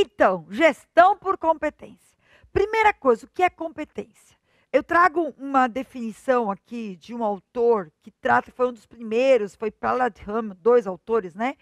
Então, gestão por competência. Primeira coisa, o que é competência? Eu trago uma definição aqui de um autor que foi um dos primeiros, foi Paladham, 2 autores, né?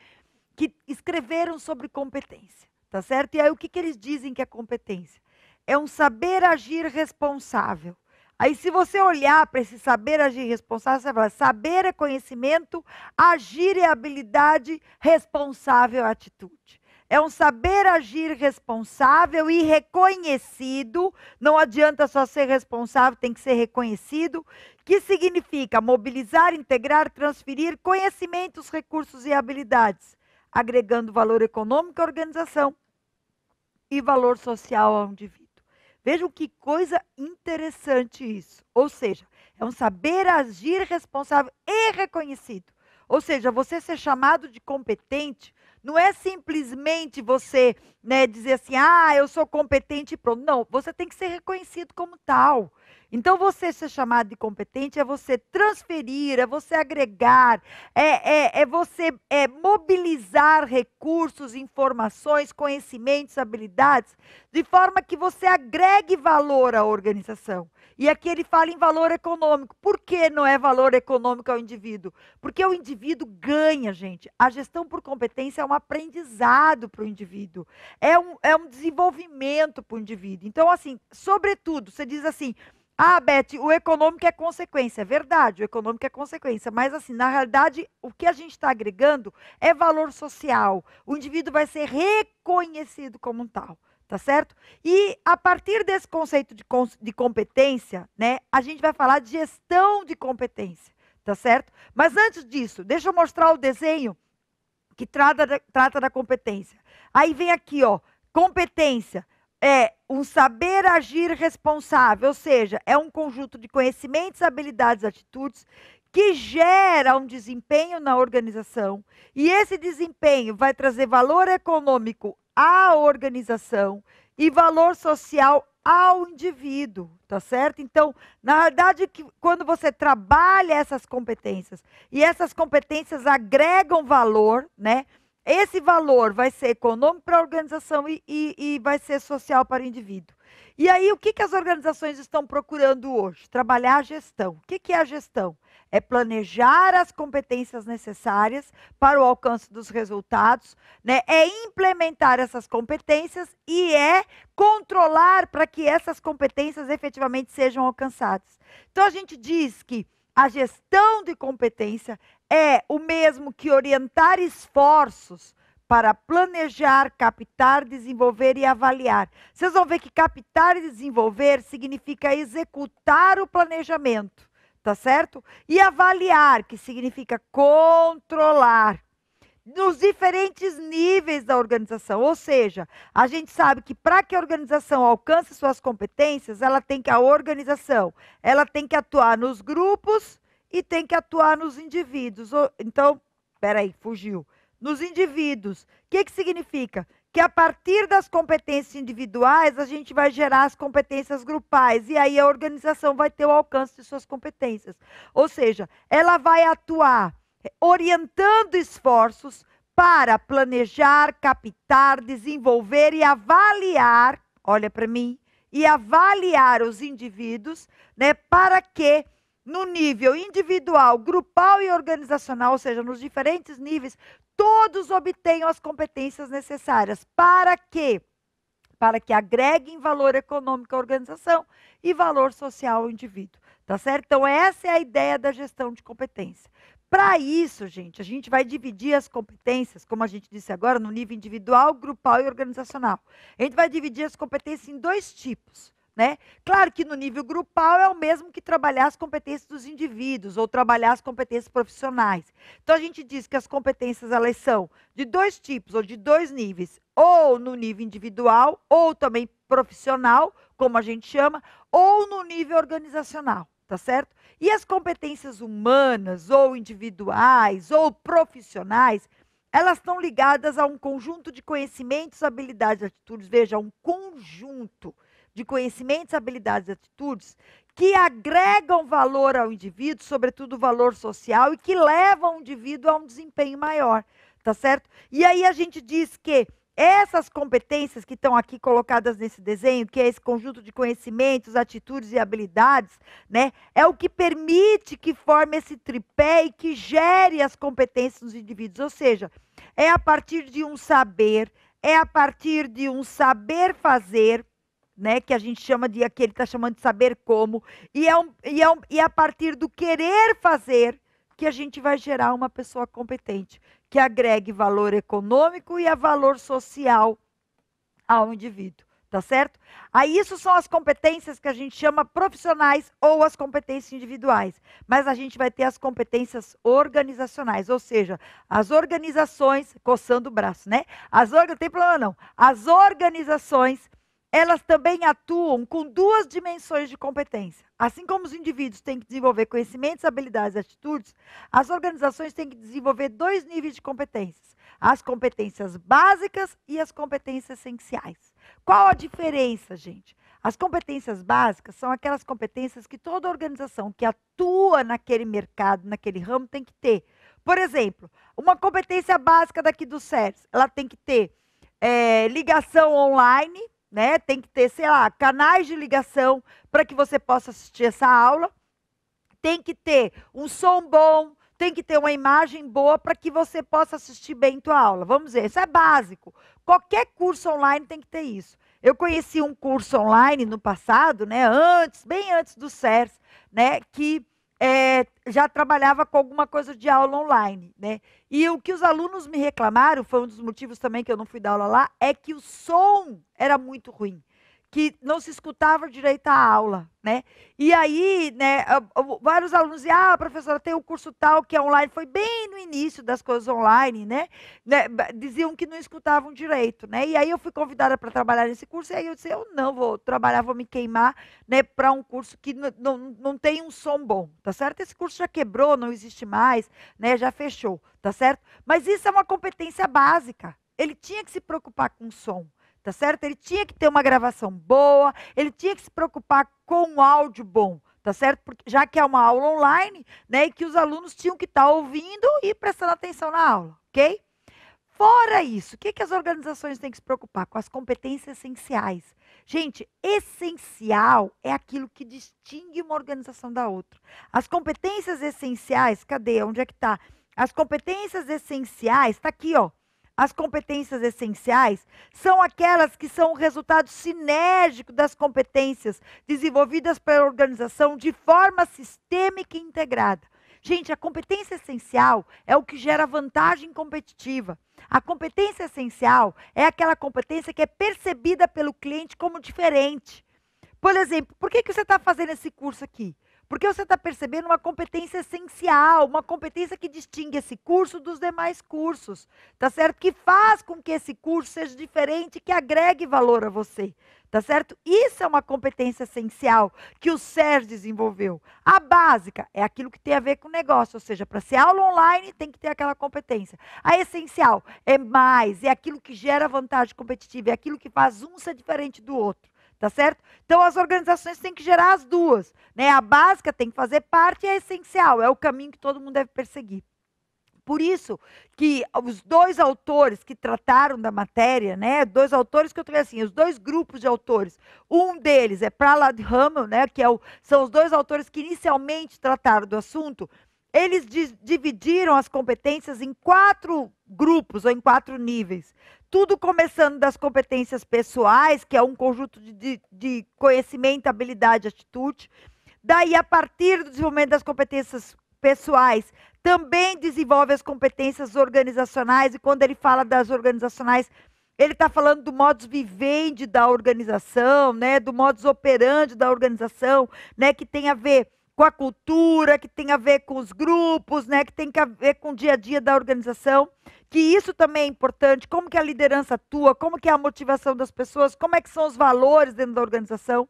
Que escreveram sobre competência, tá certo? E aí o que eles dizem que é competência? É um saber agir responsável. Aí se você olhar para esse saber agir responsável, você vai falar, saber é conhecimento, agir é habilidade, responsável é atitude. É um saber agir responsável e reconhecido, não adianta só ser responsável, tem que ser reconhecido, que significa mobilizar, integrar, transferir conhecimentos, recursos e habilidades, agregando valor econômico à organização e valor social ao indivíduo. Vejam que coisa interessante isso. Ou seja, é um saber agir responsável e reconhecido. Ou seja, você ser chamado de competente não é simplesmente você, né, dizer assim, eu sou competente e pronto. Não, você tem que ser reconhecido como tal. Então, você ser chamado de competente é você transferir, é você agregar, é você mobilizar recursos, informações, conhecimentos, habilidades, de forma que você agregue valor à organização. E aqui ele fala em valor econômico. Por que não é valor econômico ao indivíduo? Porque o indivíduo ganha, gente. A gestão por competência é um aprendizado para o indivíduo. É um desenvolvimento para o indivíduo. Então, assim, sobretudo, você diz assim, Beth, o econômico é consequência. É verdade, o econômico é consequência. Mas, assim, na realidade, o que a gente está agregando é valor social. O indivíduo vai ser reconhecido como um tal. Tá certo? E a partir desse conceito de competência, né, a gente vai falar de gestão de competência, tá certo? Mas antes disso, deixa eu mostrar o desenho que trata da competência. Aí vem aqui, ó, competência é um saber agir responsável, ou seja, é um conjunto de conhecimentos, habilidades, atitudes que gera um desempenho na organização, e esse desempenho vai trazer valor econômico à organização e valor social ao indivíduo, tá certo? Então, na verdade, quando você trabalha essas competências e essas competências agregam valor, né? Esse valor vai ser econômico para a organização e vai ser social para o indivíduo. E aí, o que as organizações estão procurando hoje? Trabalhar a gestão. O que é a gestão? É planejar as competências necessárias para o alcance dos resultados, né? É implementar essas competências e é controlar para que essas competências efetivamente sejam alcançadas. Então, a gente diz que a gestão de competência é o mesmo que orientar esforços para planejar, captar, desenvolver e avaliar. Vocês vão ver que captar e desenvolver significa executar o planejamento, tá certo? E avaliar, que significa controlar, nos diferentes níveis da organização. Ou seja, a gente sabe que para que a organização alcance suas competências, a organização tem que atuar nos grupos e tem que atuar nos indivíduos. Então, peraí, fugiu. Nos indivíduos. O que significa? Que a partir das competências individuais, a gente vai gerar as competências grupais. E aí a organização vai ter o alcance de suas competências. Ou seja, ela vai atuar orientando esforços para planejar, captar, desenvolver e avaliar, olha para mim, e avaliar os indivíduos, né, para que no nível individual, grupal e organizacional, ou seja, nos diferentes níveis, todos obtenham as competências necessárias. Para quê? Para que agreguem valor econômico à organização e valor social ao indivíduo. Tá certo? Então, essa é a ideia da gestão de competência. Para isso, gente, a gente vai dividir as competências, como a gente disse agora, no nível individual, grupal e organizacional. A gente vai dividir as competências em 2 tipos. Né? Claro que no nível grupal é o mesmo que trabalhar as competências dos indivíduos ou trabalhar as competências profissionais. Então, a gente diz que as competências elas são de 2 tipos ou de 2 níveis, ou no nível individual, ou também profissional, como a gente chama, ou no nível organizacional, tá certo? E as competências humanas, ou individuais, ou profissionais, elas estão ligadas a um conjunto de conhecimentos, habilidades, atitudes, veja, um conjunto de conhecimentos, habilidades e atitudes que agregam valor ao indivíduo, sobretudo valor social, e que levam o indivíduo a um desempenho maior, tá certo? E aí a gente diz que essas competências que estão aqui colocadas nesse desenho, que é esse conjunto de conhecimentos, atitudes e habilidades, né, é o que permite que forme esse tripé e que gere as competências dos indivíduos. Ou seja, é a partir de um saber, é a partir de um saber fazer, né, que a gente chama de, aqui ele está chamando de saber como, e a partir do querer fazer que a gente vai gerar uma pessoa competente, que agregue valor econômico e a valor social ao indivíduo, tá certo? Aí isso são as competências que a gente chama profissionais ou as competências individuais, mas a gente vai ter as competências organizacionais, ou seja, as organizações, coçando o braço, né? Não tem problema não, as organizações, elas também atuam com duas dimensões de competência. Assim como os indivíduos têm que desenvolver conhecimentos, habilidades e atitudes, as organizações têm que desenvolver dois níveis de competências. As competências básicas e as competências essenciais. Qual a diferença, gente? As competências básicas são aquelas competências que toda organização que atua naquele mercado, naquele ramo, tem que ter. Por exemplo, uma competência básica daqui do SERS, ela tem que ter ligação online, né? Tem que ter, sei lá, canais de ligação para que você possa assistir essa aula. Tem que ter um som bom, tem que ter uma imagem boa para que você possa assistir bem a tua aula. Vamos dizer, isso é básico. Qualquer curso online tem que ter isso. Eu conheci um curso online no passado, né, bem antes do SERS, né, que já trabalhava com alguma coisa de aula online, né? E o que os alunos me reclamaram, foi um dos motivos também que eu não fui dar aula lá, é que o som era muito ruim, que não se escutava direito a aula, né? E aí, né, vários alunos diziam, professora, tem um curso tal que é online, foi bem no início das coisas online, né? Diziam que não escutavam direito, né? E aí eu fui convidada para trabalhar nesse curso, e aí eu disse, eu não vou trabalhar, vou me queimar, né, para um curso que não tem um som bom, tá certo? Esse curso já quebrou, não existe mais, né, já fechou, tá certo? Mas isso é uma competência básica, ele tinha que se preocupar com o som. Tá certo? Ele tinha que ter uma gravação boa, ele tinha que se preocupar com um áudio bom, tá certo? Porque, já que é uma aula online, né, e que os alunos tinham que estar ouvindo e prestando atenção na aula, ok? Fora isso, o que as organizações têm que se preocupar? Com as competências essenciais. Gente, essencial é aquilo que distingue uma organização da outra. As competências essenciais, cadê? Onde é que está? As competências essenciais, está aqui, ó. As competências essenciais são aquelas que são o resultado sinérgico das competências desenvolvidas pela organização de forma sistêmica e integrada. Gente, a competência essencial é o que gera vantagem competitiva. A competência essencial é aquela competência que é percebida pelo cliente como diferente. Por exemplo, por que você está fazendo esse curso aqui? Porque você está percebendo uma competência essencial, uma competência que distingue esse curso dos demais cursos, tá certo? Que faz com que esse curso seja diferente, que agregue valor a você, tá certo? Isso é uma competência essencial que o SERS desenvolveu. A básica é aquilo que tem a ver com o negócio, ou seja, para ser aula online tem que ter aquela competência. A essencial é aquilo que gera vantagem competitiva, é aquilo que faz um ser diferente do outro. Tá certo? Então, as organizações têm que gerar as duas, né? A básica tem que fazer parte e a essencial, é o caminho que todo mundo deve perseguir. Por isso que os dois autores que trataram da matéria, né? Dois autores que eu trouxe assim, os dois grupos de autores. Um deles é Prahlad Raman, né? Que são os dois autores que inicialmente trataram do assunto. Eles dividiram as competências em 4 grupos ou em 4 níveis. Tudo começando das competências pessoais, que é um conjunto de conhecimento, habilidade, atitude. Daí, a partir do desenvolvimento das competências pessoais, também desenvolve as competências organizacionais. E quando ele fala das organizacionais, ele está falando do modus vivendi da organização, né, do modus operandi da organização, né, que tem a ver com a cultura, que tem a ver com os grupos, né, que tem a ver com o dia a dia da organização, que isso também é importante, como que a liderança atua, como que é a motivação das pessoas, como é que são os valores dentro da organização.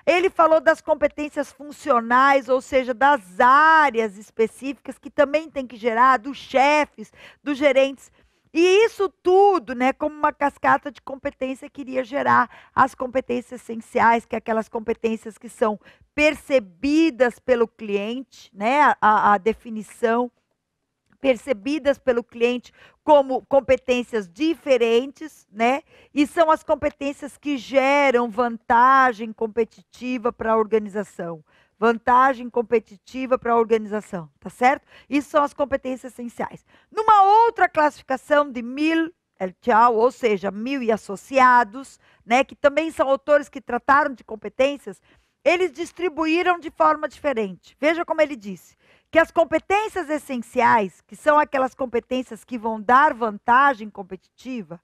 Ele falou das competências funcionais, ou seja, das áreas específicas que também tem que gerar, dos chefes, dos gerentes. E isso tudo, né, como uma cascata de competência, queria gerar as competências essenciais, que é aquelas competências que são percebidas pelo cliente, né, a definição, percebidas pelo cliente como competências diferentes, né? E são as competências que geram vantagem competitiva para a organização. Vantagem competitiva para a organização, tá certo? Isso são as competências essenciais. Numa outra classificação de Mill et al., ou seja, Mill e associados, né, que também são autores que trataram de competências, eles distribuíram de forma diferente. Veja como ele disse, que as competências essenciais, que são aquelas competências que vão dar vantagem competitiva,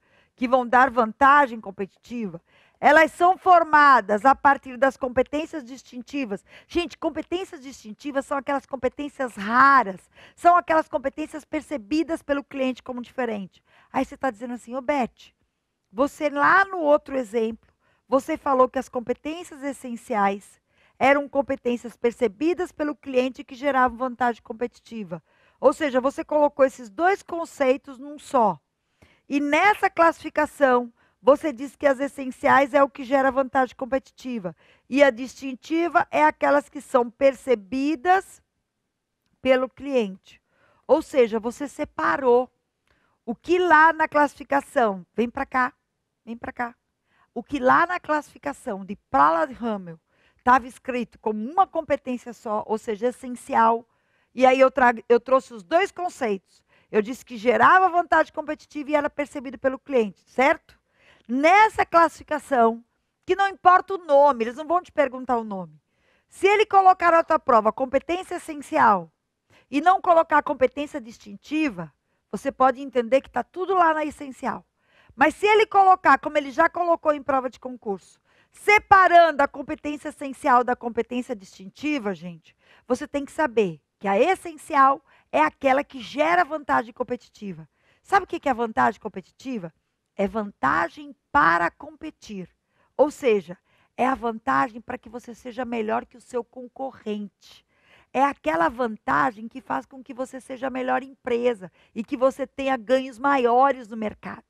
elas são formadas a partir das competências distintivas. Gente, competências distintivas são aquelas competências raras, são aquelas competências percebidas pelo cliente como diferente. Aí você está dizendo assim, ô Beth, você lá no outro exemplo, você falou que as competências essenciais eram competências percebidas pelo cliente que geravam vantagem competitiva. Ou seja, você colocou esses dois conceitos num só. E nessa classificação, você diz que as essenciais é o que gera vantagem competitiva. E a distintiva é aquelas que são percebidas pelo cliente. Ou seja, você separou o que lá na classificação, vem para cá, o que lá na classificação de Prahlad-Hamel estava escrito como uma competência só, ou seja, essencial. E aí eu trouxe os dois conceitos. Eu disse que gerava vantagem competitiva e era percebido pelo cliente, certo? Nessa classificação, que não importa o nome, eles não vão te perguntar o nome. Se ele colocar na tua prova competência essencial e não colocar competência distintiva, você pode entender que está tudo lá na essencial. Mas se ele colocar, como ele já colocou em prova de concurso, separando a competência essencial da competência distintiva, gente, você tem que saber que a essencial é aquela que gera vantagem competitiva. Sabe o que é vantagem competitiva? É vantagem para competir. Ou seja, é a vantagem para que você seja melhor que o seu concorrente. É aquela vantagem que faz com que você seja a melhor empresa e que você tenha ganhos maiores no mercado.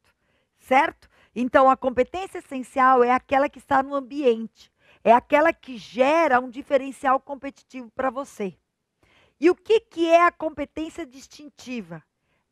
Certo? Então, a competência essencial é aquela que está no ambiente. É aquela que gera um diferencial competitivo para você. E o que é a competência distintiva?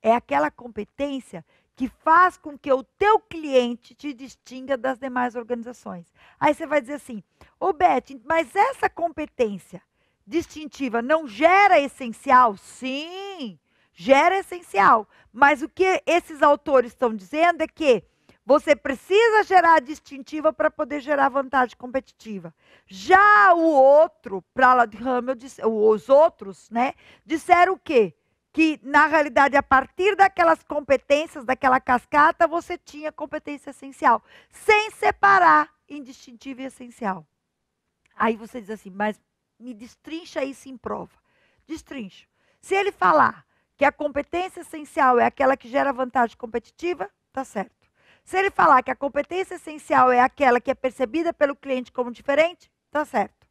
É aquela competência que faz com que o teu cliente te distinga das demais organizações. Aí você vai dizer assim, ô Beth, mas essa competência distintiva não gera essencial? Sim, gera essencial. Mas o que esses autores estão dizendo é que você precisa gerar distintiva para poder gerar vantagem competitiva. Já o outro, Prahlad-Hamel, os outros, né, disseram o quê? Que, na realidade, a partir daquelas competências, daquela cascata, você tinha competência essencial, sem separar em distintivo e essencial. Aí você diz assim, mas me destrincha isso em prova. Destrincho. Se ele falar que a competência essencial é aquela que gera vantagem competitiva, tá certo. Se ele falar que a competência essencial é aquela que é percebida pelo cliente como diferente, tá certo.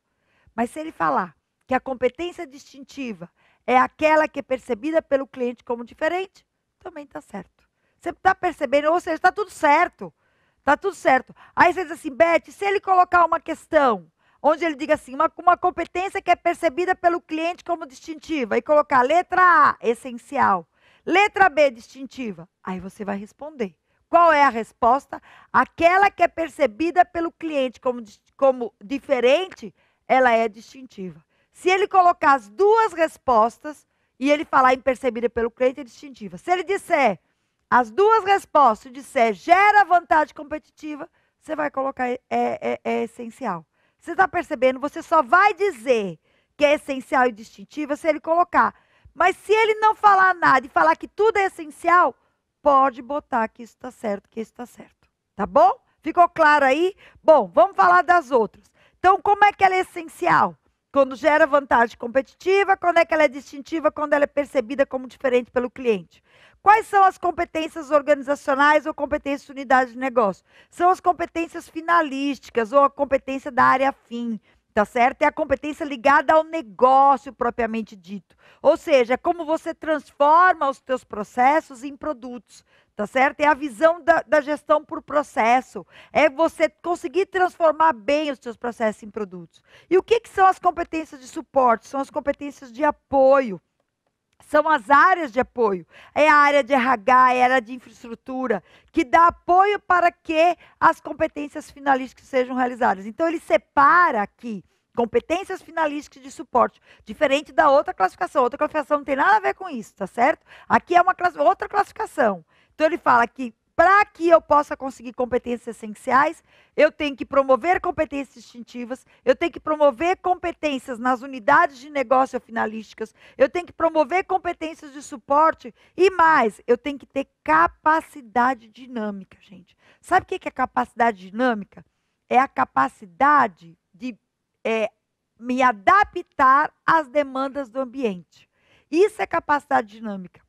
Mas se ele falar que a competência distintiva é aquela que é percebida pelo cliente como diferente, também tá certo. Você está percebendo? Ou seja, está tudo certo. Está tudo certo. Aí você diz assim, Beth, se ele colocar uma questão onde ele diga assim, uma competência que é percebida pelo cliente como distintiva, e colocar letra A, essencial, letra B, distintiva, aí você vai responder. Qual é a resposta? Aquela que é percebida pelo cliente como diferente, ela é distintiva. Se ele colocar as duas respostas e ele falar em percebida pelo cliente, é distintiva. Se ele disser as duas respostas e disser gera vantagem competitiva, você vai colocar é essencial. Você está percebendo? Você só vai dizer que é essencial e distintiva se ele colocar. Mas se ele não falar nada e falar que tudo é essencial, pode botar que isso está certo, que isso está certo. Tá bom? Ficou claro aí? Bom, vamos falar das outras. Então, como é que ela é essencial? Quando gera vantagem competitiva, quando é que ela é distintiva, quando ela é percebida como diferente pelo cliente. Quais são as competências organizacionais ou competências de unidade de negócio? São as competências finalísticas ou a competência da área fim. Tá certo? É a competência ligada ao negócio propriamente dito. Ou seja, é como você transforma os teus processos em produtos. Tá certo? É a visão da gestão por processo. É você conseguir transformar bem os teus processos em produtos. E o que são as competências de suporte? São as competências de apoio. São as áreas de apoio. É a área de RH, é a área de infraestrutura, que dá apoio para que as competências finalísticas sejam realizadas. Então, ele separa aqui competências finalísticas de suporte, diferente da outra classificação. Outra classificação não tem nada a ver com isso, tá certo? Aqui é uma outra classificação. Então, ele fala que para que eu possa conseguir competências essenciais, eu tenho que promover competências distintivas, eu tenho que promover competências nas unidades de negócio finalísticas, eu tenho que promover competências de suporte e mais, eu tenho que ter capacidade dinâmica, gente. Sabe o que é capacidade dinâmica? É a capacidade de me adaptar às demandas do ambiente. Isso é capacidade dinâmica.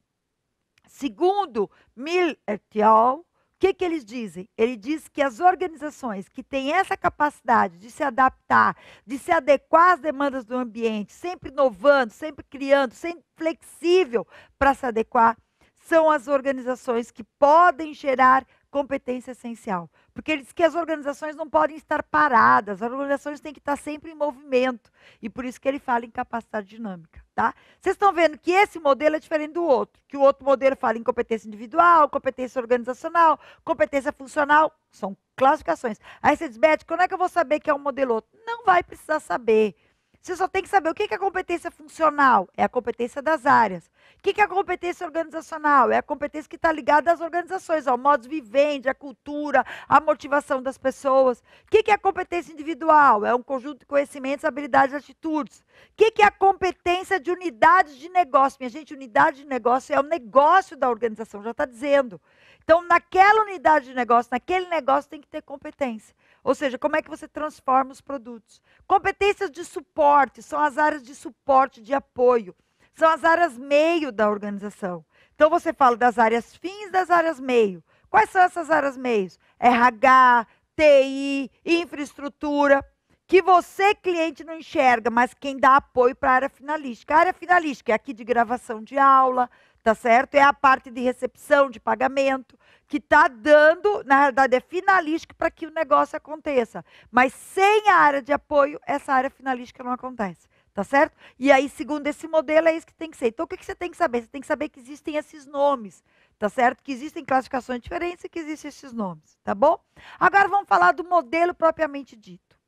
Segundo Mill et al., o que eles dizem? Ele diz que as organizações que têm essa capacidade de se adaptar, de se adequar às demandas do ambiente, sempre inovando, sempre criando, sempre flexível para se adequar, são as organizações que podem gerar competência essencial. Porque ele diz que as organizações não podem estar paradas, as organizações têm que estar sempre em movimento. E por isso que ele fala em capacidade dinâmica, tá? Vocês estão vendo que esse modelo é diferente do outro. Que o outro modelo fala em competência individual, competência organizacional, competência funcional. São classificações. Aí você diz, Beth, quando é que eu vou saber que é um modelo ou outro? Não vai precisar saber. Você só tem que saber o que é competência funcional. É a competência das áreas. O que é a competência organizacional? É a competência que está ligada às organizações, ao modus vivendi, à cultura, à motivação das pessoas. O que é a competência individual? É um conjunto de conhecimentos, habilidades e atitudes. O que é a competência de unidade de negócio? Minha gente, unidade de negócio é o negócio da organização, já está dizendo. Então, naquela unidade de negócio, naquele negócio tem que ter competência. Ou seja, como é que você transforma os produtos? Competências de suporte, são as áreas de suporte, de apoio. São as áreas meio da organização. Então, você fala das áreas fins, das áreas meio. Quais são essas áreas meios? RH, TI, infraestrutura, que você, cliente, não enxerga, mas quem dá apoio para a área finalística. A área finalística é aqui de gravação de aula, tá certo? É a parte de recepção, de pagamento, que está dando, na realidade, é finalística para que o negócio aconteça. Mas sem a área de apoio, essa área finalística não acontece. Tá certo? E aí, segundo esse modelo, é isso que tem que ser. Então, o que você tem que saber? Você tem que saber que existem esses nomes, tá certo? Que existem classificações diferentes e que existem esses nomes, tá bom? Agora, vamos falar do modelo propriamente dito.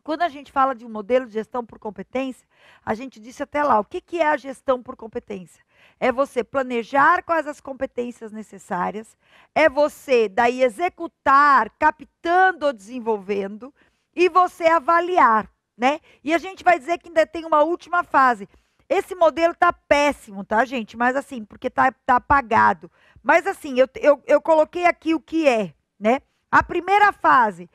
Quando a gente fala de um modelo de gestão por competência, a gente disse até lá, o que é a gestão por competência? É você planejar quais as competências necessárias, é você daí executar, captando ou desenvolvendo, e você avaliar, né? E a gente vai dizer que ainda tem uma última fase. Esse modelo tá péssimo, tá, gente? Mas assim, porque tá apagado. Mas assim, eu coloquei aqui o que é, né? A primeira fase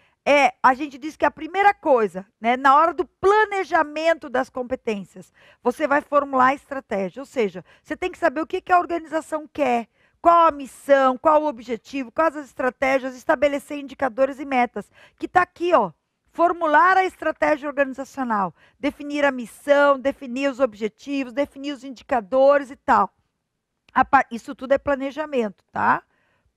a gente diz que a primeira coisa, né, na hora do planejamento das competências, você vai formular a estratégia. Ou seja, você tem que saber o que a organização quer, qual a missão, qual o objetivo, quais as estratégias, estabelecer indicadores e metas. Que está aqui, ó. Formular a estratégia organizacional, definir a missão, definir os objetivos, definir os indicadores e tal. Isso tudo é planejamento, tá?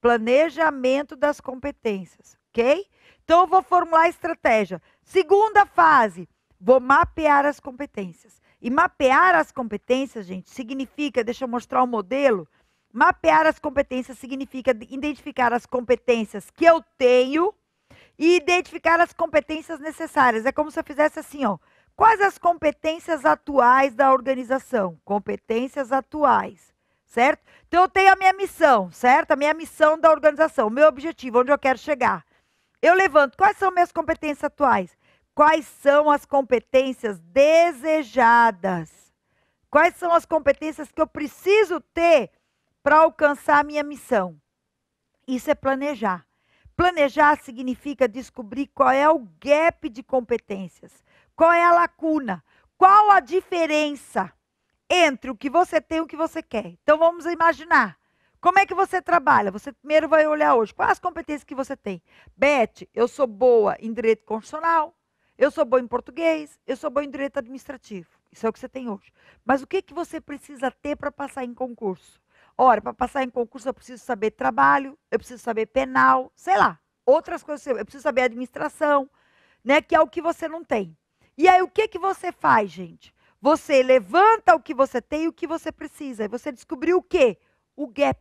Planejamento das competências, ok? Então, eu vou formular a estratégia. Segunda fase, vou mapear as competências. E mapear as competências, gente, significa, deixa eu mostrar o modelo. Mapear as competências significa identificar as competências que eu tenho e identificar as competências necessárias. É como se eu fizesse assim, ó. Quais as competências atuais da organização? Competências atuais, certo? Então, eu tenho a minha missão, certo? A minha missão da organização, o meu objetivo, onde eu quero chegar. Eu levanto, quais são minhas competências atuais? Quais são as competências desejadas? Quais são as competências que eu preciso ter para alcançar a minha missão? Isso é planejar. Planejar significa descobrir qual é o gap de competências, qual é a lacuna, qual a diferença entre o que você tem e o que você quer. Então, vamos imaginar. Como é que você trabalha? Você primeiro vai olhar hoje. Quais as competências que você tem? Beth, eu sou boa em direito constitucional, eu sou boa em português, eu sou boa em direito administrativo. Isso é o que você tem hoje. Mas o que você precisa ter para passar em concurso? Ora, para passar em concurso eu preciso saber trabalho, eu preciso saber penal, sei lá, outras coisas. Eu preciso saber administração, né, que é o que você não tem. E aí, o que você faz, gente? Você levanta o que você tem e o que você precisa. E você descobriu o quê? O gap,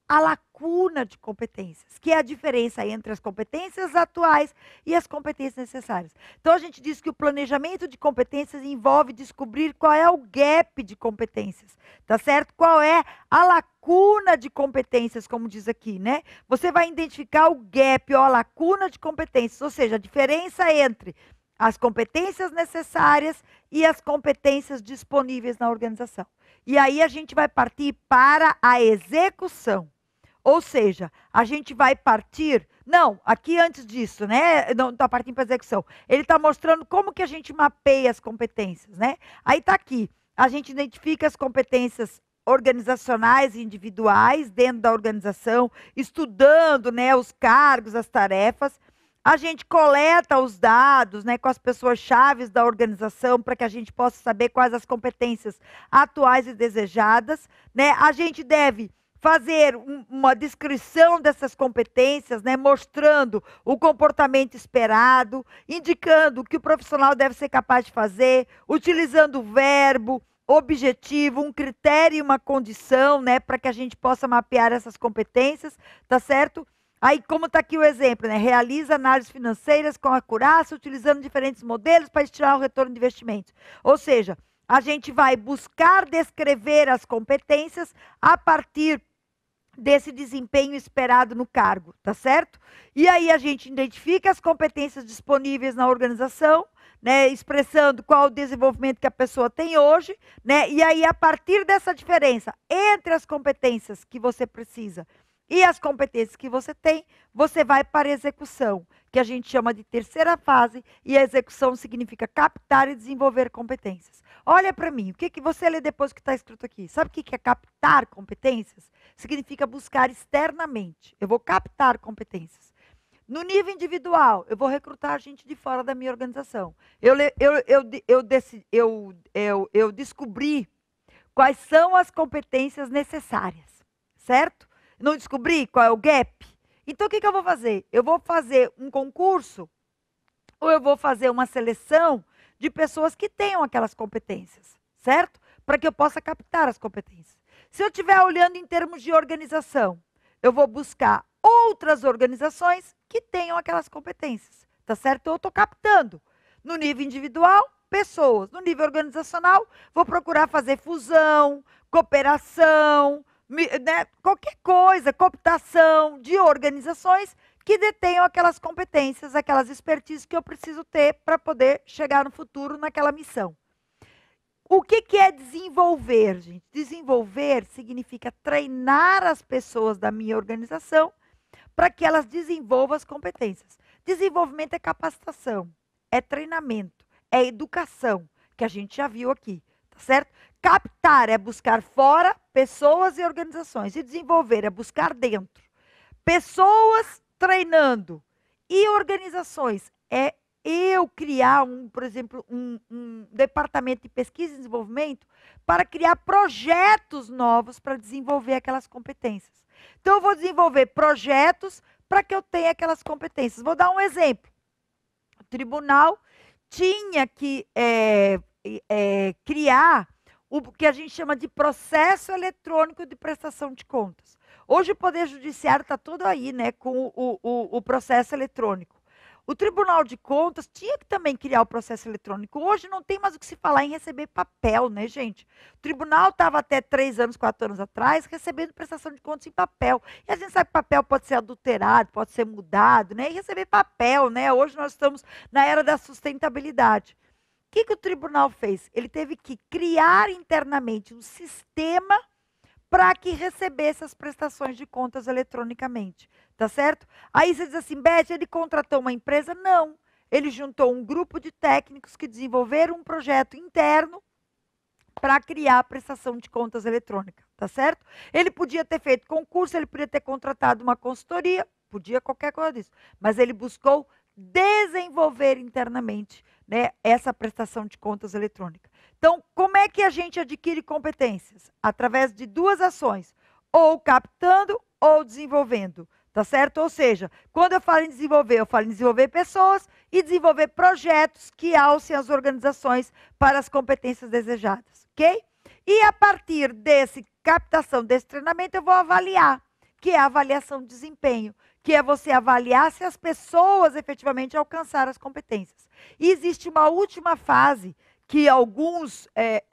a lacuna de competências, que é a diferença entre as competências atuais e as competências necessárias. Então, a gente diz que o planejamento de competências envolve descobrir qual é o gap de competências, tá certo? Qual é a lacuna de competências, como diz aqui, né? Você vai identificar o gap ou a lacuna de competências, ou seja, a diferença entre as competências necessárias e as competências disponíveis na organização. E aí a gente vai partir para a execução. Ou seja, a gente vai partir... Não, aqui antes disso, né? Não está partindo para a execução. Ele está mostrando como que a gente mapeia as competências, né? Aí está aqui. A gente identifica as competências organizacionais e individuais dentro da organização, estudando, né, os cargos, as tarefas. A gente coleta os dados, né, com as pessoas-chave da organização para que a gente possa saber quais as competências atuais e desejadas, né? A gente deve fazer uma descrição dessas competências, né, mostrando o comportamento esperado, indicando o que o profissional deve ser capaz de fazer, utilizando o verbo, objetivo, um critério e uma condição, né, para que a gente possa mapear essas competências, tá certo? Aí, como está aqui o exemplo, né? Realiza análises financeiras com acurácia, utilizando diferentes modelos para estirar o retorno de investimentos. Ou seja, a gente vai buscar descrever as competências a partir desse desempenho esperado no cargo, tá certo? E aí a gente identifica as competências disponíveis na organização, né, expressando qual o desenvolvimento que a pessoa tem hoje, né? E aí a partir dessa diferença entre as competências que você precisa e as competências que você tem, você vai para a execução, que a gente chama de terceira fase, e a execução significa captar e desenvolver competências. Olha para mim, o que você lê depois que está escrito aqui? Sabe o que é captar competências? Significa buscar externamente. Eu vou captar competências. No nível individual, eu vou recrutar gente de fora da minha organização. Eu descobri quais são as competências necessárias, certo? Não descobri qual é o gap? Então, o que eu vou fazer? Eu vou fazer um concurso ou eu vou fazer uma seleção de pessoas que tenham aquelas competências, certo? Para que eu possa captar as competências. Se eu estiver olhando em termos de organização, eu vou buscar outras organizações que tenham aquelas competências, tá certo? Eu estou captando. No nível individual, pessoas. No nível organizacional, vou procurar fazer fusão, cooperação, né, qualquer coisa, cooptação de organizações que detenham aquelas competências, aquelas expertises que eu preciso ter para poder chegar no futuro naquela missão. O que é desenvolver, gente? Desenvolver significa treinar as pessoas da minha organização para que elas desenvolvam as competências. Desenvolvimento é capacitação, é treinamento, é educação, que a gente já viu aqui, tá certo? Captar é buscar fora pessoas e organizações. E desenvolver é buscar dentro. Pessoas treinando e organizações é eu criar, por exemplo, um departamento de pesquisa e desenvolvimento para criar projetos novos para desenvolver aquelas competências. Então, eu vou desenvolver projetos para que eu tenha aquelas competências. Vou dar um exemplo. O tribunal tinha que criar o que a gente chama de processo eletrônico de prestação de contas. Hoje o Poder Judiciário está todo aí, né, com o processo eletrônico. O Tribunal de Contas tinha que também criar o processo eletrônico. Hoje não tem mais o que se falar em receber papel, né, gente? O tribunal estava até 3 anos, 4 anos atrás, recebendo prestação de contas em papel. E a gente sabe que papel pode ser adulterado, pode ser mudado, né? E receber papel, né? Hoje nós estamos na era da sustentabilidade. O que o tribunal fez? Ele teve que criar internamente um sistema para que recebesse as prestações de contas eletronicamente, tá certo? Aí você diz assim, Beth, ele contratou uma empresa? Não, ele juntou um grupo de técnicos que desenvolveram um projeto interno para criar a prestação de contas eletrônica, tá certo? Ele podia ter feito concurso, ele podia ter contratado uma consultoria, podia qualquer coisa disso, mas ele buscou desenvolver internamente, né, essa prestação de contas eletrônica. Então, como é que a gente adquire competências? Através de duas ações, ou captando ou desenvolvendo, tá certo? Ou seja, quando eu falo em desenvolver pessoas e desenvolver projetos que alcem as organizações para as competências desejadas, ok? E a partir desse captação desse treinamento, eu vou avaliar, que é a avaliação de desempenho, que é você avaliar se as pessoas efetivamente alcançaram as competências. E existe uma última fase que alguns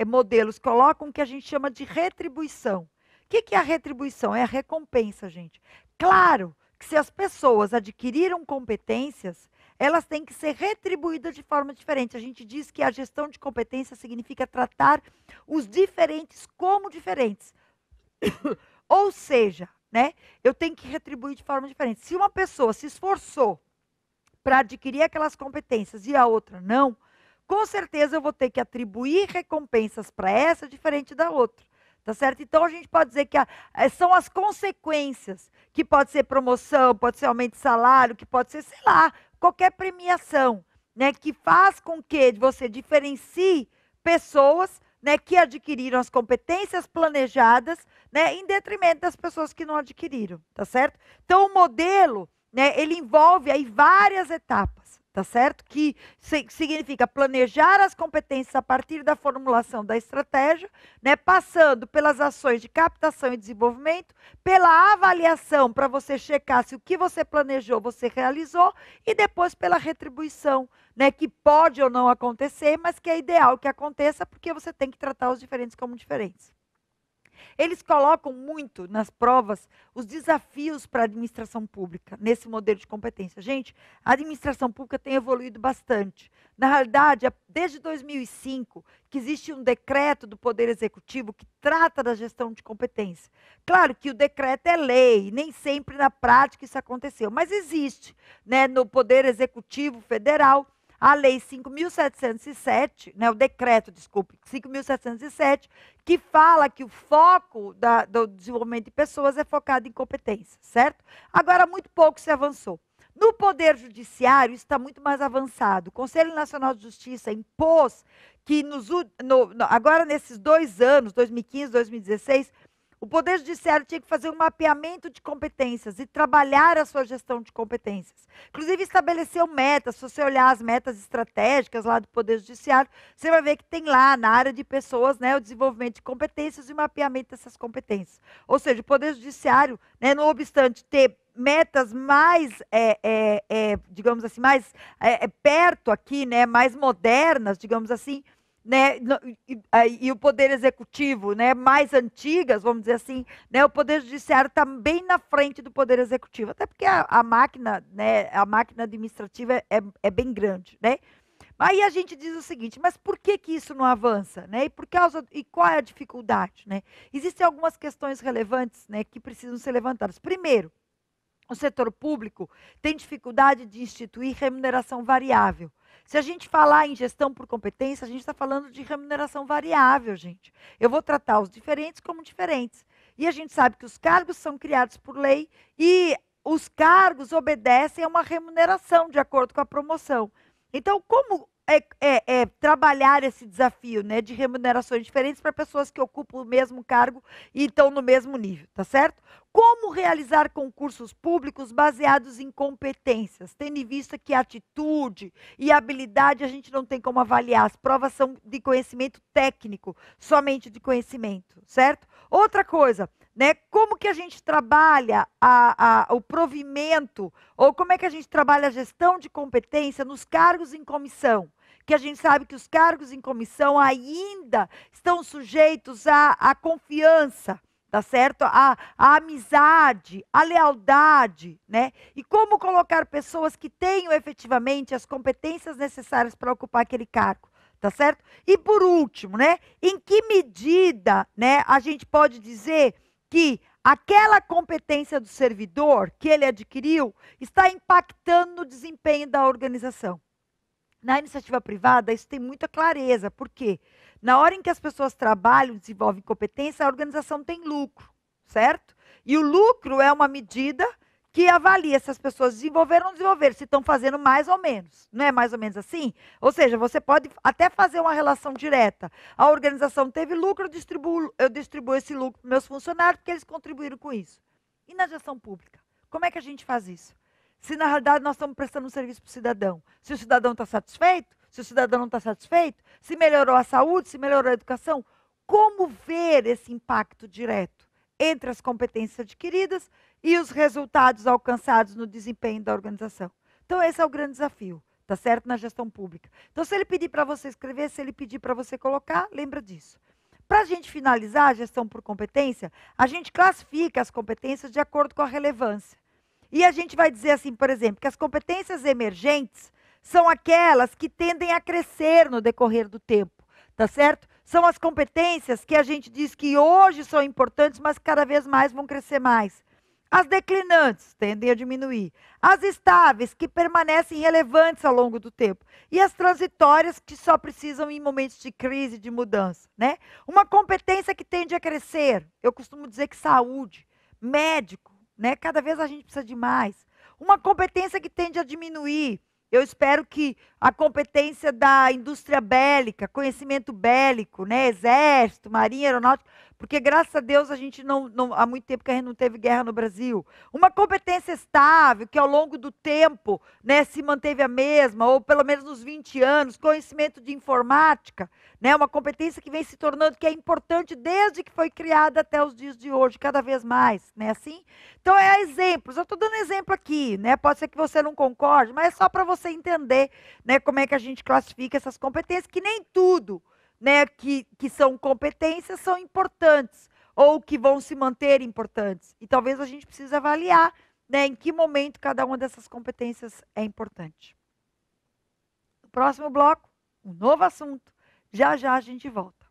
modelos colocam, que a gente chama de retribuição. O que é a retribuição? É a recompensa, gente. Claro que se as pessoas adquiriram competências, elas têm que ser retribuídas de forma diferente. A gente diz que a gestão de competência significa tratar os diferentes como diferentes. Ou seja, né, eu tenho que retribuir de forma diferente. Se uma pessoa se esforçou para adquirir aquelas competências e a outra não, com certeza eu vou ter que atribuir recompensas para essa diferente da outra. Tá certo? Então a gente pode dizer que são as consequências, que pode ser promoção, pode ser aumento de salário, que pode ser, sei lá, qualquer premiação, né, que faz com que você diferencie pessoas, né, que adquiriram as competências planejadas, né, em detrimento das pessoas que não adquiriram, tá certo? Então o modelo, né, ele envolve aí várias etapas. Tá certo? Que significa planejar as competências a partir da formulação da estratégia, né? Passando pelas ações de captação e desenvolvimento, pela avaliação para você checar se o que você planejou você realizou e depois pela retribuição, né? Que pode ou não acontecer, mas que é ideal que aconteça porque você tem que tratar os diferentes como diferentes. Eles colocam muito nas provas os desafios para a administração pública, nesse modelo de competência. Gente, a administração pública tem evoluído bastante. Na realidade, desde 2005, que existe um decreto do Poder Executivo que trata da gestão de competência. Claro que o decreto é lei, nem sempre na prática isso aconteceu, mas existe, né, no Poder Executivo Federal, a Lei 5.707, né, o decreto, desculpe, 5.707, que fala que o foco do desenvolvimento de pessoas é focado em competência, certo? Agora, muito pouco se avançou. No Poder Judiciário, isso está muito mais avançado. O Conselho Nacional de Justiça impôs que, agora nesses 2 anos, 2015 e 2016, o Poder Judiciário tinha que fazer um mapeamento de competências e trabalhar a sua gestão de competências. Inclusive, estabeleceu metas. Se você olhar as metas estratégicas lá do Poder Judiciário, você vai ver que tem lá, na área de pessoas, né, o desenvolvimento de competências e o mapeamento dessas competências. Ou seja, o Poder Judiciário, né, não obstante ter metas mais, digamos assim, mais perto aqui, né, mais modernas, digamos assim, né, e o Poder Executivo, né, mais antigas, vamos dizer assim, né, o Poder Judiciário está bem na frente do Poder Executivo, até porque a máquina, né, a máquina administrativa é bem grande, né? Aí a gente diz o seguinte, mas por que isso não avança, né? E qual é a dificuldade, né? Existem algumas questões relevantes, né, que precisam ser levantadas. Primeiro, o setor público tem dificuldade de instituir remuneração variável. Se a gente falar em gestão por competência, a gente está falando de remuneração variável, gente. Eu vou tratar os diferentes como diferentes. E a gente sabe que os cargos são criados por lei e os cargos obedecem a uma remuneração de acordo com a promoção. Então, como trabalhar esse desafio, né, de remunerações diferentes para pessoas que ocupam o mesmo cargo e estão no mesmo nível, tá certo? Como realizar concursos públicos baseados em competências, tendo em vista que atitude e habilidade a gente não tem como avaliar, as provas são de conhecimento técnico, somente de conhecimento, certo? Outra coisa, né, como que a gente trabalha o provimento, ou como é que a gente trabalha a gestão de competência nos cargos em comissão? Que a gente sabe que os cargos em comissão ainda estão sujeitos à confiança, tá certo? A amizade, a lealdade, né? E como colocar pessoas que tenham efetivamente as competências necessárias para ocupar aquele cargo, tá certo? E por último, né? Em que medida, né, a gente pode dizer que aquela competência do servidor que ele adquiriu está impactando no desempenho da organização? Na iniciativa privada, isso tem muita clareza. Por quê? Na hora em que as pessoas trabalham, desenvolvem competência, a organização tem lucro, certo? E o lucro é uma medida que avalia se as pessoas desenvolveram ou não desenvolveram, se estão fazendo mais ou menos. Não é mais ou menos assim? Ou seja, você pode até fazer uma relação direta. A organização teve lucro, eu distribuo esse lucro para meus funcionários, porque eles contribuíram com isso. E na gestão pública? Como é que a gente faz isso? se na realidade nós estamos prestando um serviço para o cidadão? Se o cidadão está satisfeito? Se o cidadão não está satisfeito? Se melhorou a saúde? Se melhorou a educação? Como ver esse impacto direto entre as competências adquiridas e os resultados alcançados no desempenho da organização? Então, esse é o grande desafio, tá certo? Na gestão pública. Então, se ele pedir para você escrever, se ele pedir para você colocar, lembra disso. Para a gente finalizar a gestão por competência, a gente classifica as competências de acordo com a relevância. E a gente vai dizer assim, por exemplo, que as competências emergentes são aquelas que tendem a crescer no decorrer do tempo, tá certo? São as competências que a gente diz que hoje são importantes, mas cada vez mais vão crescer mais. As declinantes tendem a diminuir. As estáveis, que permanecem relevantes ao longo do tempo. E as transitórias, que só precisam em momentos de crise, de mudança, né? Uma competência que tende a crescer, eu costumo dizer que saúde, médico, né? Cada vez a gente precisa de mais. Uma competência que tende a diminuir, eu espero que a competência da indústria bélica, conhecimento bélico, né? Exército, marinha, aeronáutica, porque graças a Deus a gente há muito tempo que a gente não teve guerra no Brasil. Uma competência estável, que ao longo do tempo, né, se manteve a mesma, ou pelo menos nos 20 anos, conhecimento de informática, né, uma competência que vem se tornando, que é importante desde que foi criada até os dias de hoje, cada vez mais, né, assim? Então, é exemplos, eu estou dando exemplo aqui, né, pode ser que você não concorde, mas é só para você entender, né, como é que a gente classifica essas competências, que nem tudo, né, que são competências são importantes, ou que vão se manter importantes. E talvez a gente precise avaliar, né, em que momento cada uma dessas competências é importante. No próximo bloco, um novo assunto. Já já a gente volta.